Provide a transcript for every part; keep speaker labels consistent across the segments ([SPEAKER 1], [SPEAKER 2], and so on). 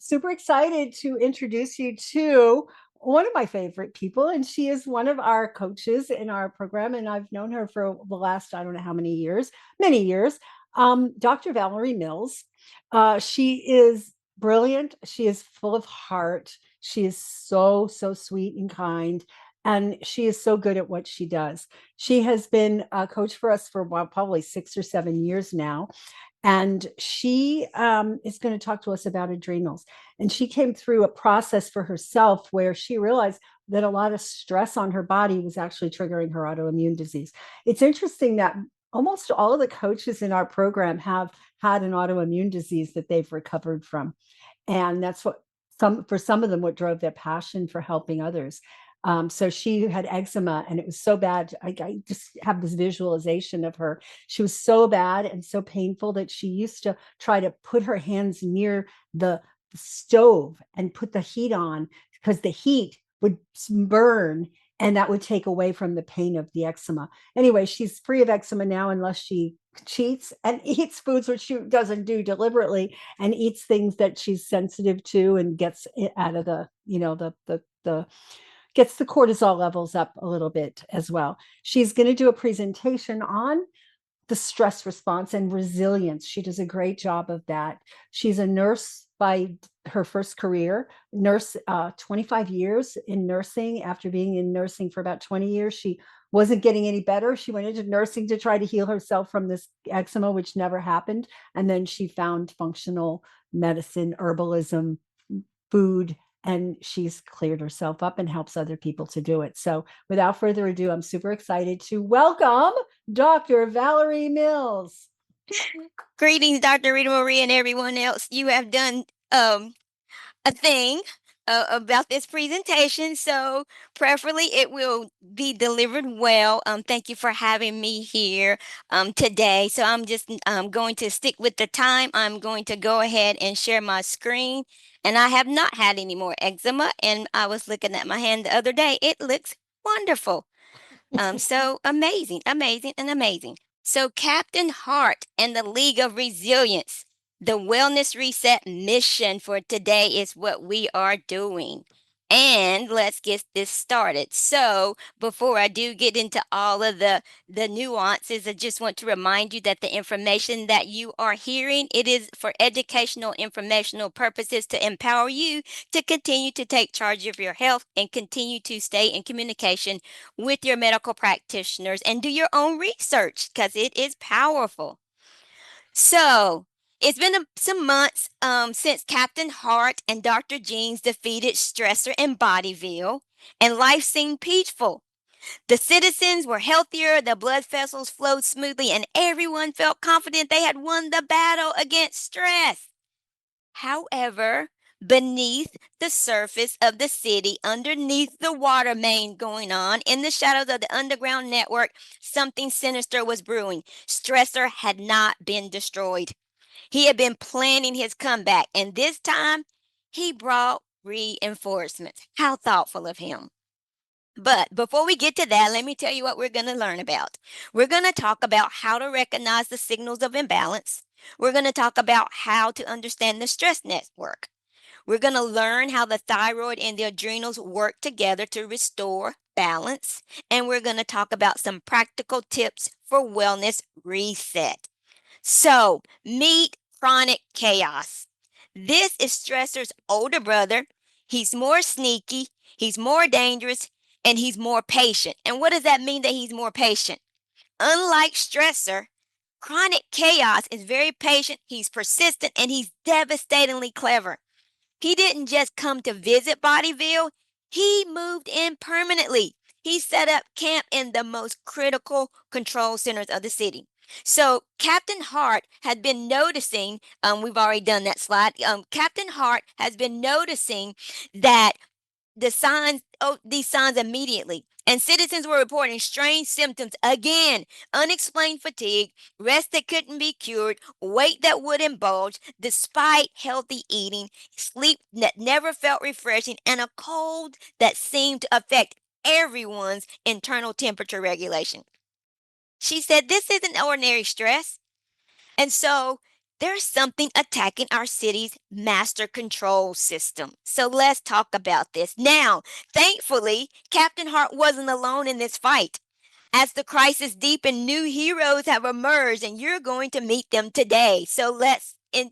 [SPEAKER 1] super excited to introduce you to one of my favorite people, and she is one of our coaches in our program. And I've known her for the last, I don't know how many years. Dr. Valerie Mills. She is brilliant. She is full of heart. She is so sweet and kind. And she is so good at what she does. She has been a coach for us for probably 6 or 7 years now, and she is going to talk to us about adrenals. And she came through a process for herself where she realized that a lot of stress on her body was actually triggering her autoimmune disease. It's interesting that almost all of the coaches in our program have had an autoimmune disease that they've recovered from. And that's what some of them, what drove their passion for helping others. So she had eczema and it was so bad. I just have this visualization of her. She was so bad and so painful that she used to try to put her hands near the stove and put the heat on because the heat would burn and that would take away from the pain of the eczema. Anyway, she's free of eczema now unless she cheats and eats foods which she doesn't do deliberately, and eats things that she's sensitive to, and gets it out of the gets the cortisol levels up a little bit as well. She's going to do a presentation on the stress response and resilience. She does a great job of that. She's a nurse by her first career, nurse, 25 years in nursing. After being in nursing for about 20 years, she wasn't getting any better. She went into nursing to try to heal herself from this eczema, which never happened. And then she found functional medicine, herbalism, food, and she's cleared herself up and helps other people to do it. So without further ado, I'm super excited to welcome Dr. Valerie Mills.
[SPEAKER 2] Greetings, Dr. Ritamarie and everyone else. You have done a thing about this presentation, so preferably it will be delivered well. Thank you for having me here today. So I'm just going to stick with the time. I'm going to go ahead and share my screen. And I have not had any more eczema, and I was looking at my hand the other day. It looks wonderful. So amazing, amazing, and amazing. So Captain Hart and the League of Resilience, the Wellness Reset mission for today is what we are doing. And let's get this started. So before I do get into all of the nuances, I just want to remind you that the information that you are hearing, it is for educational, informational purposes to empower you to continue to take charge of your health and continue to stay in communication with your medical practitioners and do your own research because it is powerful. So, it's been some months since Captain Hart and Dr. Jeans defeated Stressor and Bodyville, and life seemed peaceful. The citizens were healthier, the blood vessels flowed smoothly, and everyone felt confident they had won the battle against stress. However, beneath the surface of the city, underneath the water main going on, in the shadows of the underground network, something sinister was brewing. Stressor had not been destroyed. He had been planning his comeback, and this time he brought reinforcements. How thoughtful of him. But before we get to that, let me tell you what we're going to learn about. We're going to talk about how to recognize the signals of imbalance. We're going to talk about how to understand the stress network. We're going to learn how the thyroid and the adrenals work together to restore balance. And we're going to talk about some practical tips for wellness reset. So, meet chronic chaos. This is Stressor's older brother. He's more sneaky, he's more dangerous, and he's more patient. And what does that mean that he's more patient? Unlike Stressor, chronic chaos is very patient, he's persistent, and he's devastatingly clever. He didn't just come to visit Bodyville, he moved in permanently. He set up camp in the most critical control centers of the city. So Captain Hart had been noticing, we've already done that slide. Captain Hart has been noticing that these signs immediately. And citizens were reporting strange symptoms again: unexplained fatigue, rest that couldn't be cured, weight that wouldn't bulge despite healthy eating, sleep that never felt refreshing, and a cold that seemed to affect everyone's internal temperature regulation. She said, "This isn't ordinary stress." And so there's something attacking our city's master control system. So let's talk about this. Now, thankfully, Captain Hart wasn't alone in this fight. As the crisis deepened, new heroes have emerged, and you're going to meet them today. So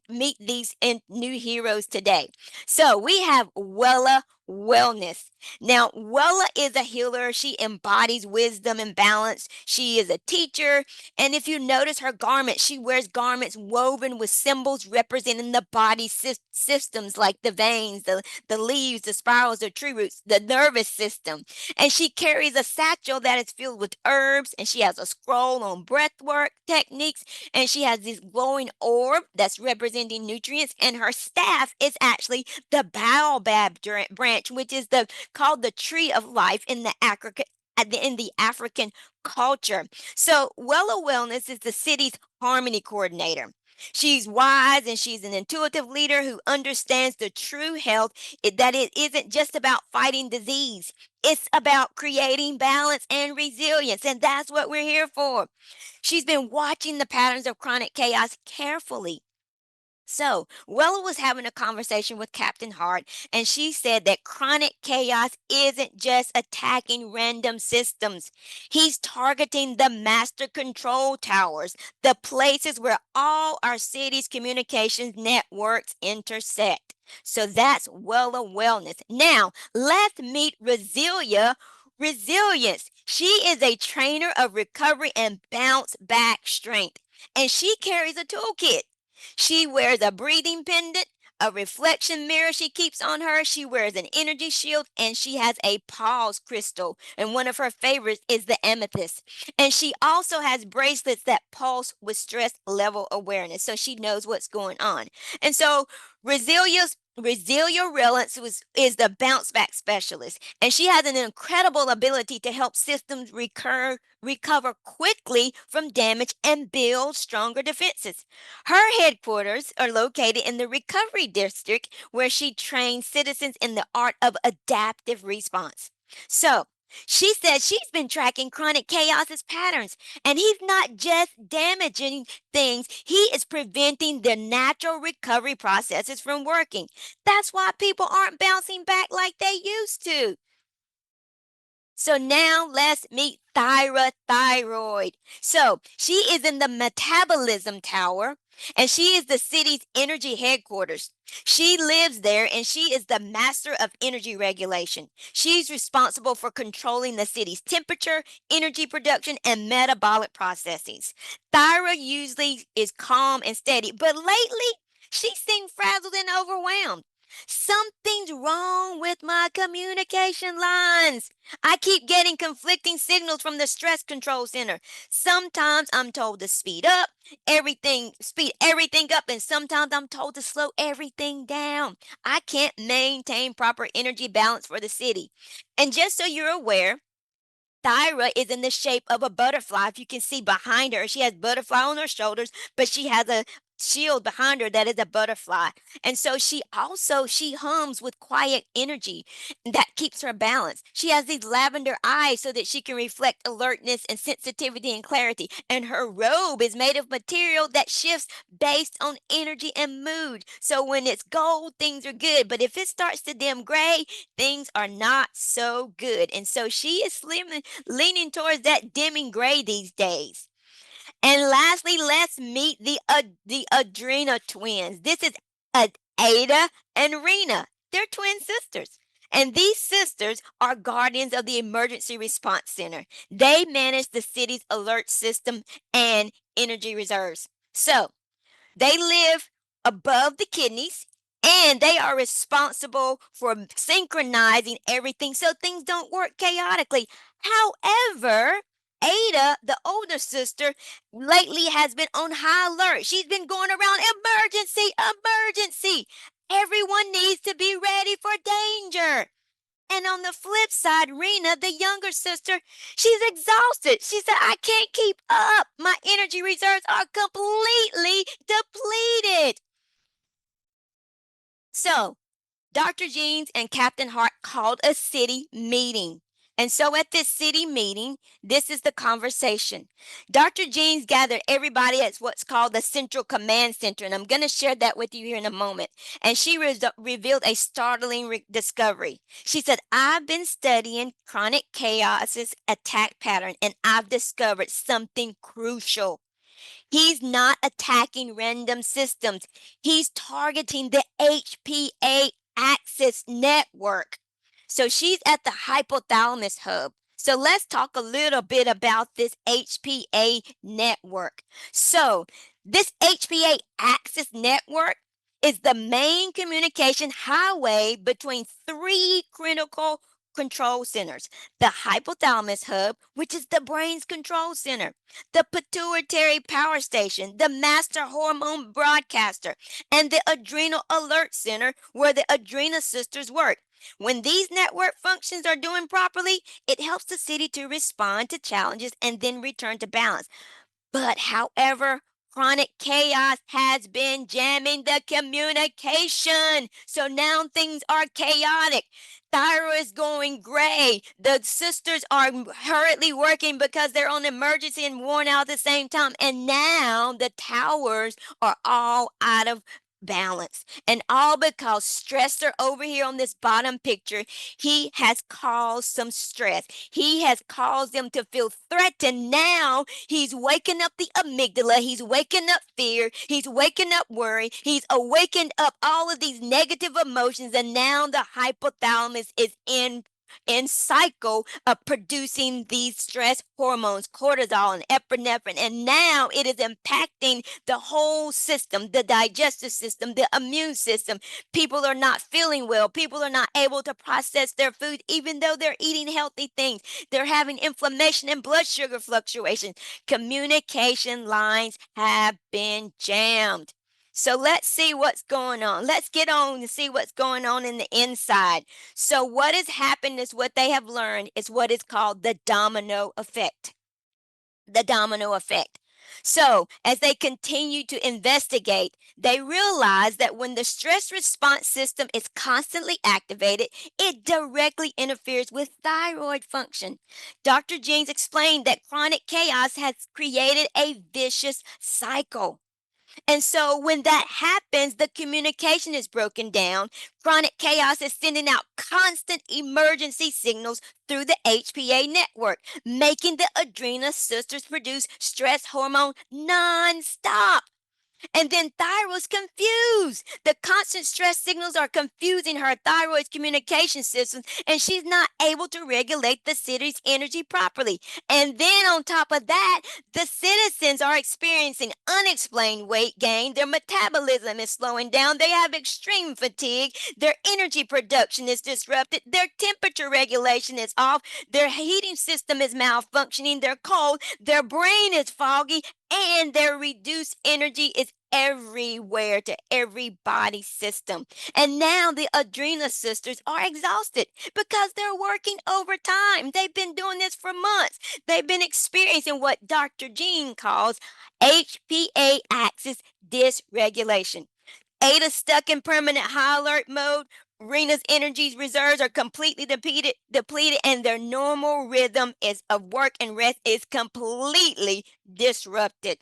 [SPEAKER 2] meet these new heroes today. So we have Wella Wellness. Now, Wella is a healer. She embodies wisdom and balance. She is a teacher. And if you notice her garments, she wears garments woven with symbols representing the body systems like the veins, the leaves, the spirals, the tree roots, the nervous system. And she carries a satchel that is filled with herbs, and she has a scroll on breathwork techniques, and she has this glowing orb that's representing nutrients, and her staff is actually the baobab branch, which is the called the tree of life in the African culture. So Wella Wellness is the city's harmony coordinator. She's wise and she's an intuitive leader who understands the true health, that it isn't just about fighting disease. It's about creating balance and resilience, and that's what we're here for. She's been watching the patterns of chronic chaos carefully. So, Wella was having a conversation with Captain Hart, and she said that chronic chaos isn't just attacking random systems. He's targeting the master control towers, the places where all our city's communications networks intersect. So that's Wella Wellness. Now, let's meet Resilia. Resilience. She is a trainer of recovery and bounce back strength, and she carries a toolkit. She wears a breathing pendant, a reflection mirror she keeps on her. She wears an energy shield, and she has a pause crystal. And one of her favorites is the amethyst. And she also has bracelets that pulse with stress level awareness, so she knows what's going on. And so Resilia Reliance is the bounce back specialist, and she has an incredible ability to help systems recover quickly from damage and build stronger defenses. Her headquarters are located in the Recovery District, where she trains citizens in the art of adaptive response. So, she says she's been tracking chronic chaos's patterns, and he's not just damaging things, he is preventing the natural recovery processes from working. That's why people aren't bouncing back like they used to. So now let's meet Thyroid. So she is in the metabolism tower, and she is the city's energy headquarters. She lives there, and she is the master of energy regulation. She's responsible for controlling the city's temperature, energy production, and metabolic processes. Thyra usually is calm and steady, but lately she seems frazzled and overwhelmed. Something's wrong with my communication lines. I keep getting conflicting signals from the stress control center. Sometimes I'm told to speed everything up, and sometimes I'm told to slow everything down. I can't maintain proper energy balance for the city. And just so you're aware, Thyra is in the shape of a butterfly. If you can see behind her, she has butterfly on her shoulders, but she has a shield behind her that is a butterfly. And so she hums with quiet energy that keeps her balanced. She has these lavender eyes so that she can reflect alertness and sensitivity and clarity. And her robe is made of material that shifts based on energy and mood. So when it's gold, things are good. But if it starts to dim gray, things are not so good. And so she is leaning towards that dimming gray these days. And lastly, let's meet the Adrena twins. This is Ada and Rena. They're twin sisters. And these sisters are guardians of the Emergency Response Center. They manage the city's alert system and energy reserves. So they live above the kidneys, and they are responsible for synchronizing everything so things don't work chaotically. However, Ada, the older sister, lately has been on high alert. She's been going around emergency, emergency. Everyone needs to be ready for danger. And on the flip side, Rena, the younger sister, she's exhausted. She said, I can't keep up. My energy reserves are completely depleted. So, Dr. Jeans and Captain Hart called a city meeting. And so at this city meeting, this is the conversation. Dr. Jeans gathered everybody at what's called the Central Command Center, and I'm going to share that with you here in a moment. And she revealed a startling discovery. She said, I've been studying chronic chaos's attack pattern, and I've discovered something crucial. He's not attacking random systems. He's targeting the HPA axis network. So she's at the hypothalamus hub. So let's talk a little bit about this HPA network. So this HPA axis network is the main communication highway between three critical control centers: the hypothalamus hub, which is the brain's control center; the pituitary power station, the master hormone broadcaster; and the adrenal alert center, where the adrenal sisters work. When these network functions are doing properly, it helps the city to respond to challenges and then return to balance. But however, chronic chaos has been jamming the communication. So now things are chaotic. Thyroid is going gray. The sisters are hurriedly working because they're on emergency and worn out at the same time. And now the towers are all out of balance. And all because stressor over here on this bottom picture, he has caused some stress. He has caused them to feel threatened. Now he's waking up the amygdala. He's waking up fear. He's waking up worry. He's awakened up all of these negative emotions. And now the hypothalamus is in cycle of producing these stress hormones, cortisol and epinephrine. And now it is impacting the whole system, the digestive system, the immune system. People are not feeling well. People are not able to process their food, even though they're eating healthy things. They're having inflammation and blood sugar fluctuations. Communication lines have been jammed. So let's see what's going on. Let's get on and see what's going on in the inside. So what has happened is what they have learned is what is called the domino effect. The domino effect. So, as they continue to investigate, they realize that when the stress response system is constantly activated, it directly interferes with thyroid function. Dr. James explained that chronic chaos has created a vicious cycle. And so when that happens, the communication is broken down. Chronic chaos is sending out constant emergency signals through the HPA network, making the adrenal sisters produce stress hormone nonstop. And then thyroid's confused. The constant stress signals are confusing her thyroid's communication systems, and she's not able to regulate the city's energy properly. And then on top of that, the citizens are experiencing unexplained weight gain. Their metabolism is slowing down. They have extreme fatigue. Their energy production is disrupted. Their temperature regulation is off. Their heating system is malfunctioning. They're cold. Their brain is foggy, and their reduced energy is everywhere to every body system. And now the adrenal sisters are exhausted because they're working overtime. They've been doing this for months. They've been experiencing what Dr. Jean calls HPA axis dysregulation. Ada stuck in permanent high alert mode. Rena's energy reserves are completely depleted, and their normal rhythm is of work and rest is completely disrupted.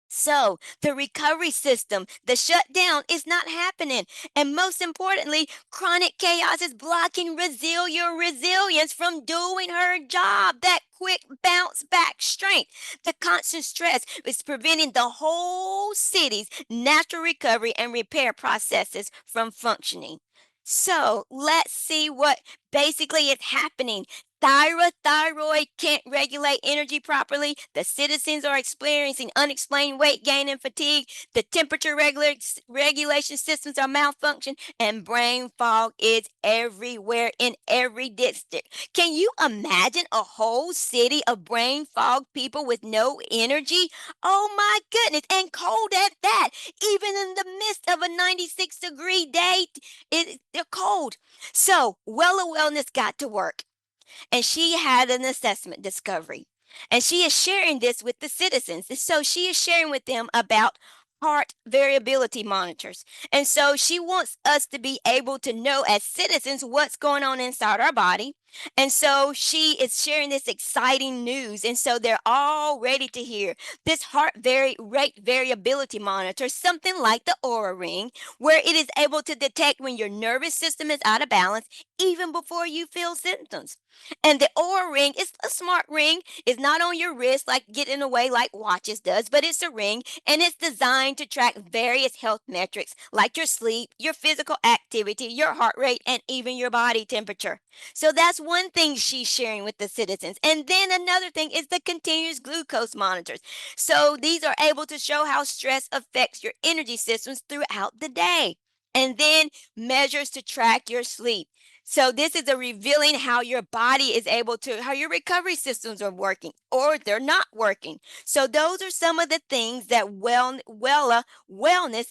[SPEAKER 2] So the recovery system, the shutdown is not happening. And most importantly, chronic chaos is blocking resilience from doing her job. That quick bounce back strength. The constant stress is preventing the whole city's natural recovery and repair processes from functioning. So let's see what basically is happening. Thyroid can't regulate energy properly. The citizens are experiencing unexplained weight gain and fatigue. The temperature regulation systems are malfunction, and brain fog is everywhere in every district. Can you imagine a whole city of brain fog people with no energy? Oh my goodness, and cold at that. Even in the midst of a 96-degree day, they're cold. So, Wella Wellness got to work, and she had an assessment discovery. And she is sharing this with the citizens. And so she is sharing with them about heart variability monitors. And so she wants us to be able to know as citizens what's going on inside our body. And so she is sharing this exciting news. And so they're all ready to hear this rate variability monitor, something like the Aura Ring, where it is able to detect when your nervous system is out of balance even before you feel symptoms. And the Aura Ring is a smart ring. It's not on your wrist like get in a way like watches does, but it's a ring and it's designed to track various health metrics like your sleep, your physical activity, your heart rate, and even your body temperature. So that's one thing she's sharing with the citizens. And then another thing is the continuous glucose monitors. So these are able to show how stress affects your energy systems throughout the day. And then measures to track your sleep. So this is a revealing how your body is able to, how your recovery systems are working or they're not working. So those are some of the things that wellness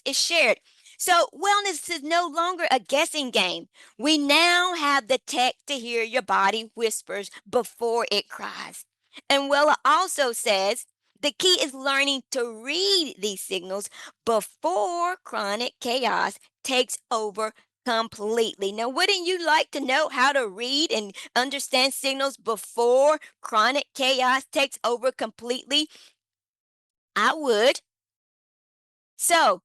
[SPEAKER 2] is shared. So wellness is no longer a guessing game. We now have the tech to hear your body whispers before it cries. And Wella also says the key is learning to read these signals before chronic chaos takes over completely. Now, wouldn't you like to know how to read and understand signals before chronic chaos takes over completely? I would. So,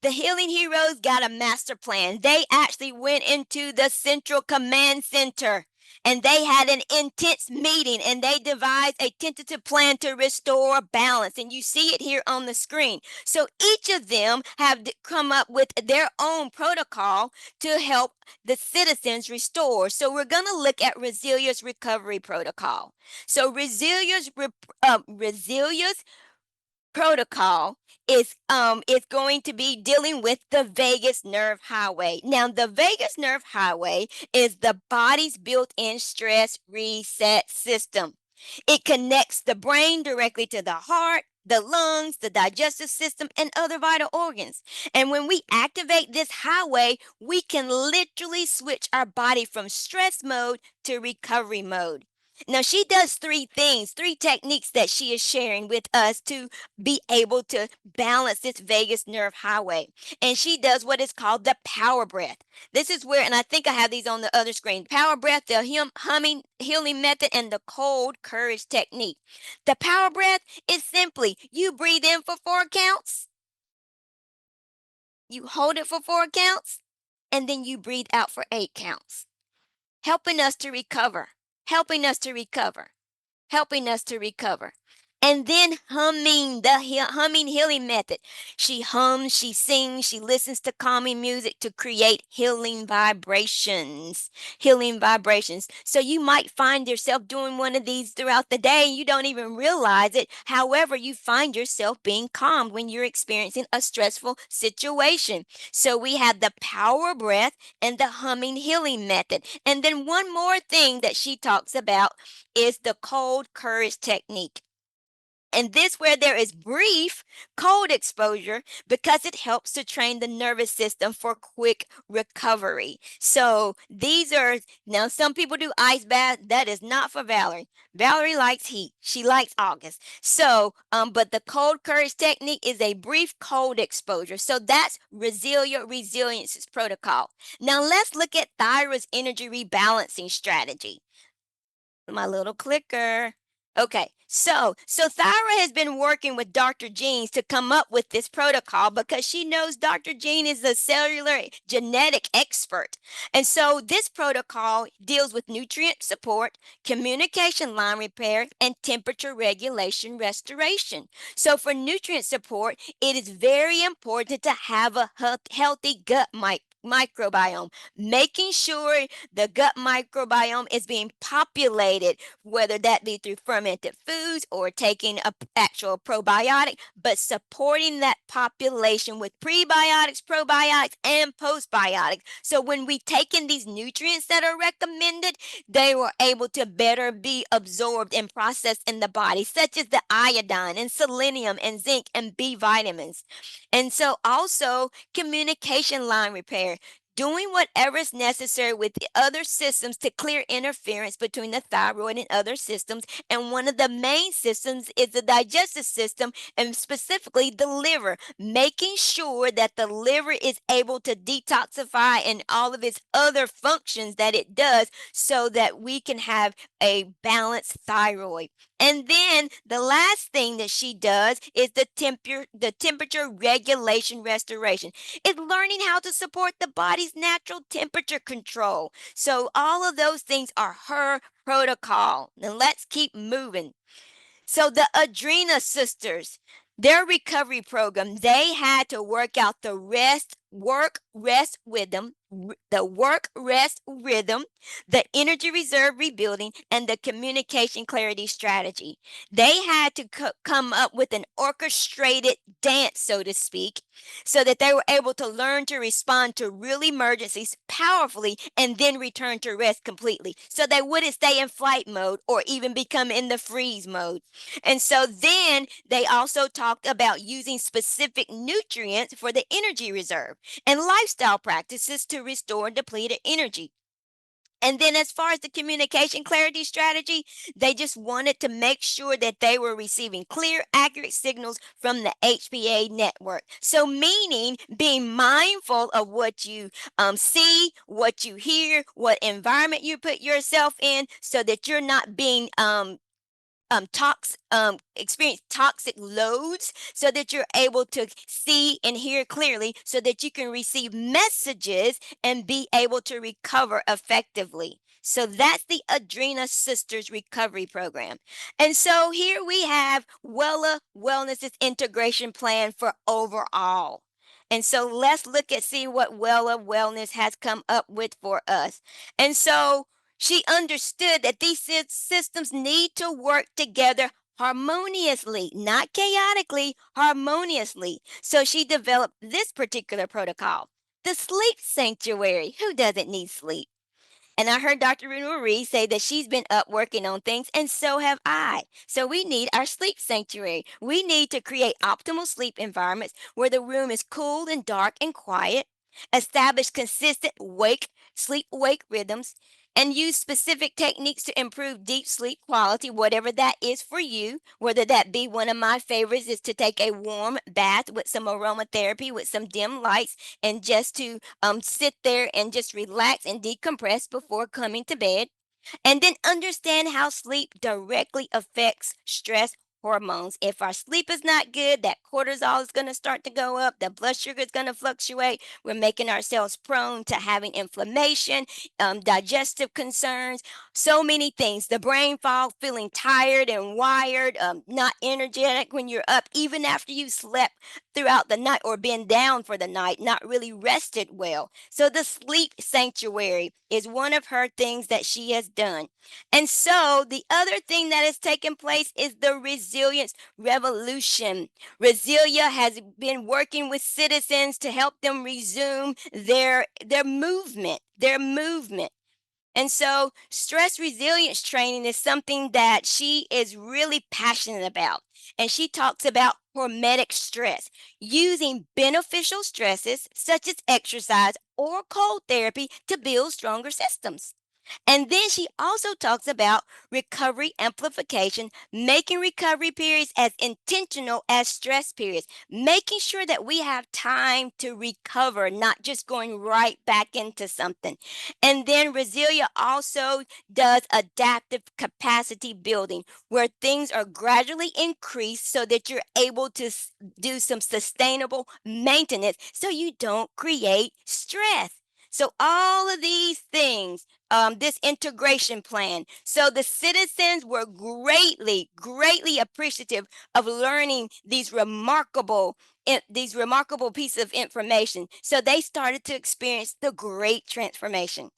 [SPEAKER 2] the Healing Heroes got a master plan. They actually went into the Central Command Center and they had an intense meeting and they devised a tentative plan to restore balance. And you see it here on the screen. So each of them have come up with their own protocol to help the citizens restore. So we're going to look at Resilience Recovery Protocol. So Resilience protocol is going to be dealing with the vagus nerve highway. Now, the vagus nerve highway is the body's built-in stress reset system. It connects the brain directly to the heart, the lungs, the digestive system, and other vital organs. And when we activate this highway, we can literally switch our body from stress mode to recovery mode. Now, she does three things, three techniques that she is sharing with us to be able to balance this vagus nerve highway. And she does what is called the power breath. This is where, and I think I have these on the other screen, power breath, the humming healing method, and the cold courage technique. The power breath is simply you breathe in for 4 counts, you hold it for 4 counts, and then you breathe out for 8 counts, helping us to recover, helping us to recover, helping us to recover. And then humming, the humming healing method. She hums, she sings, she listens to calming music to create healing vibrations. Healing vibrations. So you might find yourself doing one of these throughout the day and you don't even realize it. However, you find yourself being calmed when you're experiencing a stressful situation. So we have the power breath and the humming healing method. And then one more thing that she talks about is the cold courage technique. And this where there is brief cold exposure because it helps to train the nervous system for quick recovery. So these are now some people do ice bath. That is not for Valerie. Valerie likes heat. She likes August. So, but the cold courage technique is a brief cold exposure. So that's resilience protocol. Now let's look at Thyra's energy rebalancing strategy. My little clicker. Okay, so Thyra has been working with Dr. Jeans to come up with this protocol because she knows Dr. Jean is a cellular genetic expert. And so this protocol deals with nutrient support, communication line repair, and temperature regulation restoration. So for nutrient support, it is very important to have a healthy gut microbiome, making sure the gut microbiome is being populated, whether that be through fermented foods or taking a actual probiotic, but supporting that population with prebiotics, probiotics, and postbiotics. So when we take in these nutrients that are recommended, they were able to better be absorbed and processed in the body, such as the iodine and selenium and zinc and B vitamins. And so also communication line repair. doing whatever is necessary with the other systems to clear interference between the thyroid and other systems. And one of the main systems is the digestive system, and specifically the liver, making sure that the liver is able to detoxify and all of its other functions that it does so that we can have a balanced thyroid. And then the last thing that she does is the temperature regulation restoration. It's learning how to support the body's natural temperature control. So all of those things are her protocol. Now let's keep moving. So the Adrena sisters, their recovery program, they had to work out the work rest rhythm, the energy reserve rebuilding, and the communication clarity strategy. They had to come up with an orchestrated dance, so to speak, so that they were able to learn to respond to real emergencies powerfully and then return to rest completely. So they wouldn't stay in flight mode or even become in the freeze mode. And so then they also talked about using specific nutrients for the energy reserve and lifestyle practices to restore depleted energy. And then, as far as the communication clarity strategy, they just wanted to make sure that they were receiving clear, accurate signals from the HPA network. So, meaning being mindful of what you see, what you hear, what environment you put yourself in, so that you're not being experience toxic loads, so that you're able to see and hear clearly, so that you can receive messages and be able to recover effectively. So that's the Adrena Sisters Recovery Program. And so here we have Wella Wellness's integration plan for overall. And so let's look at see what Wella Wellness has come up with for us. And so she understood that these systems need to work together harmoniously, not chaotically, harmoniously. So she developed this particular protocol, the sleep sanctuary. Who doesn't need sleep? And I heard Dr. Marie say that she's been up working on things, and so have I. So we need our sleep sanctuary. We need to create optimal sleep environments where the room is cool and dark and quiet, establish consistent sleep wake rhythms, and use specific techniques to improve deep sleep quality, whatever that is for you. Whether that be, one of my favorites is to take a warm bath with some aromatherapy with some dim lights, and just to sit there and just relax and decompress before coming to bed. And then understand how sleep directly affects stress hormones. If our sleep is not good, that cortisol is going to start to go up, the blood sugar is going to fluctuate. We're making ourselves prone to having inflammation, digestive concerns, so many things. The brain fog, feeling tired and wired, not energetic when you're up, even after you slept throughout the night or been down for the night, not really rested well. So the sleep sanctuary is one of her things that she has done. And so the other thing that has taken place is the resilience revolution. Resilia has been working with citizens to help them resume their movement. And so, stress resilience training is something that she is really passionate about. And she talks about hormetic stress, using beneficial stresses such as exercise or cold therapy to build stronger systems. And then she also talks about recovery amplification, making recovery periods as intentional as stress periods, making sure that we have time to recover, not just going right back into something. And then Resilia also does adaptive capacity building, where things are gradually increased so that you're able to do some sustainable maintenance so you don't create stress. So, all of these things, this integration plan. So the citizens were greatly appreciative of learning these remarkable pieces of information. So they started to experience the great transformation.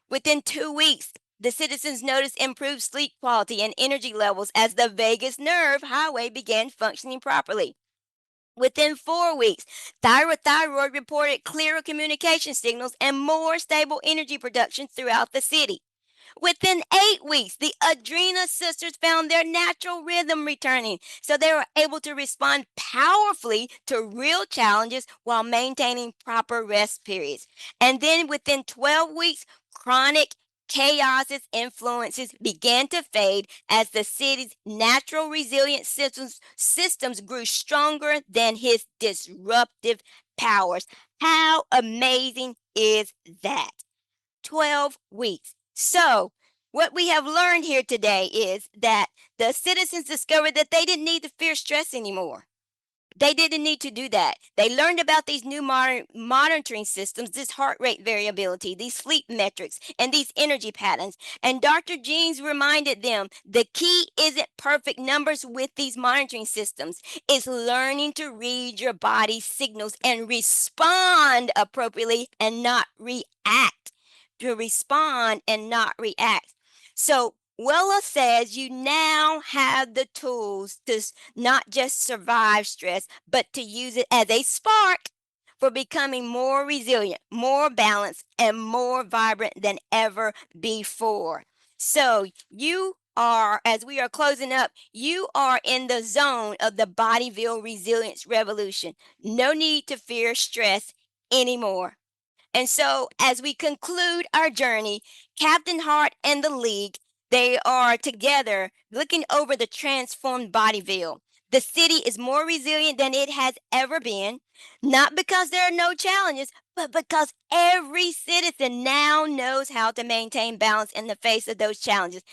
[SPEAKER 2] Within 2 weeks, the citizens noticed improved sleep quality and energy levels as the vagus nerve highway began functioning properly. Within 4 weeks, thyroid reported clearer communication signals and more stable energy production throughout the city. Within 8 weeks, the Adrena sisters found their natural rhythm returning. So they were able to respond powerfully to real challenges while maintaining proper rest periods. And then within 12 weeks, chronic chaos's influences began to fade as the city's natural resilient systems grew stronger than his disruptive powers. How amazing is that? 12 weeks. So, what we have learned here today is that the citizens discovered that they didn't need to fear stress anymore. They didn't need to do that. They learned about these new monitoring systems, this heart rate variability, these sleep metrics, and these energy patterns. And Dr. Jeans reminded them the key isn't perfect numbers with these monitoring systems. It's learning to read your body's signals and respond appropriately and not react. To respond and not react. So Wella says you now have the tools to not just survive stress, but to use it as a spark for becoming more resilient, more balanced, and more vibrant than ever before. So you are, as we are closing up, you are in the zone of the Bodyville Resilience Revolution. No need to fear stress anymore. And so, as we conclude our journey, Captain Hart and the League, they are together looking over the transformed Bodyville. The city is more resilient than it has ever been, not because there are no challenges, but because every citizen now knows how to maintain balance in the face of those challenges.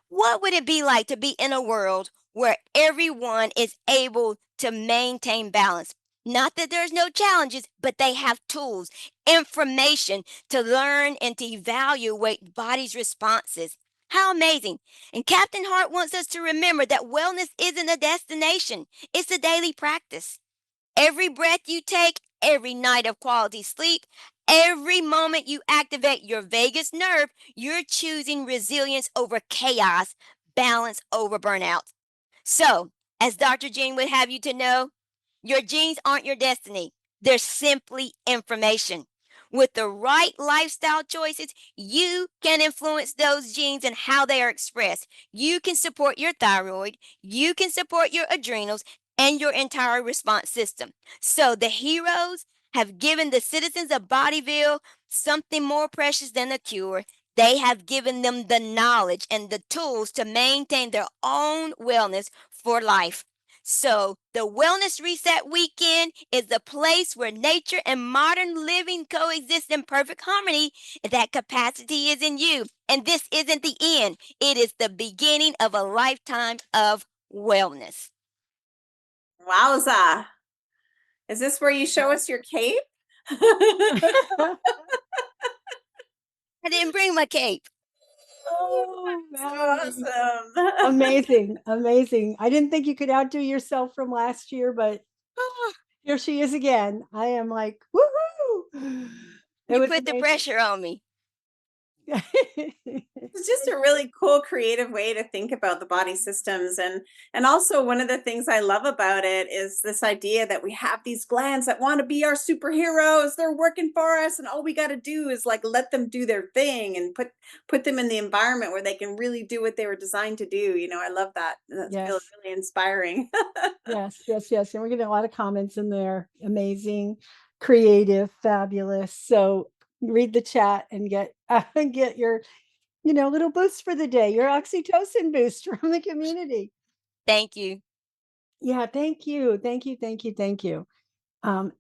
[SPEAKER 2] What would it be like to be in a world where everyone is able to maintain balance? Not that there's no challenges, but they have tools, information to learn and to evaluate body's responses. How amazing. And Captain Hart wants us to remember that wellness isn't a destination, it's a daily practice. Every breath you take, every night of quality sleep, every moment you activate your vagus nerve, you're choosing resilience over chaos, balance over burnout. So, as Dr. Jean would have you to know, your genes aren't your destiny. They're simply information. With the right lifestyle choices, you can influence those genes and how they are expressed. You can support your thyroid, you can support your adrenals, and your entire response system. So the heroes have given the citizens of Bodyville something more precious than a cure. They have given them the knowledge and the tools to maintain their own wellness for life. So, the Wellness Reset Weekend is the place where nature and modern living coexist in perfect harmony. That capacity is in you. And this isn't the end, it is the beginning of a lifetime of wellness.
[SPEAKER 3] Wowza. Is this where you show us your cape?
[SPEAKER 2] I didn't bring my cape.
[SPEAKER 1] Oh,
[SPEAKER 3] That's
[SPEAKER 1] Valerie.
[SPEAKER 3] awesome.
[SPEAKER 1] Amazing, amazing. I didn't think you could outdo yourself from last year, but here she is again. I am like, woohoo! It
[SPEAKER 2] You
[SPEAKER 1] was
[SPEAKER 2] put the
[SPEAKER 1] amazing.
[SPEAKER 2] pressure on me.
[SPEAKER 3] It's just a really cool creative way to think about the body systems, and also one of the things I love about it is this idea that we have these glands that want to be our superheroes. They're working for us, and all we got to do is like let them do their thing and put them in the environment where they can really do what they were designed to do. I love that. That feels
[SPEAKER 1] Yes,
[SPEAKER 3] really inspiring.
[SPEAKER 1] yes, yes, yes. And we're getting a lot of comments in there. Amazing, creative, fabulous. So read the chat and get get your little boost for the day, your oxytocin boost from the community.
[SPEAKER 2] Thank you.
[SPEAKER 1] Yeah, thank you. Thank you. Thank you. Thank you. Um,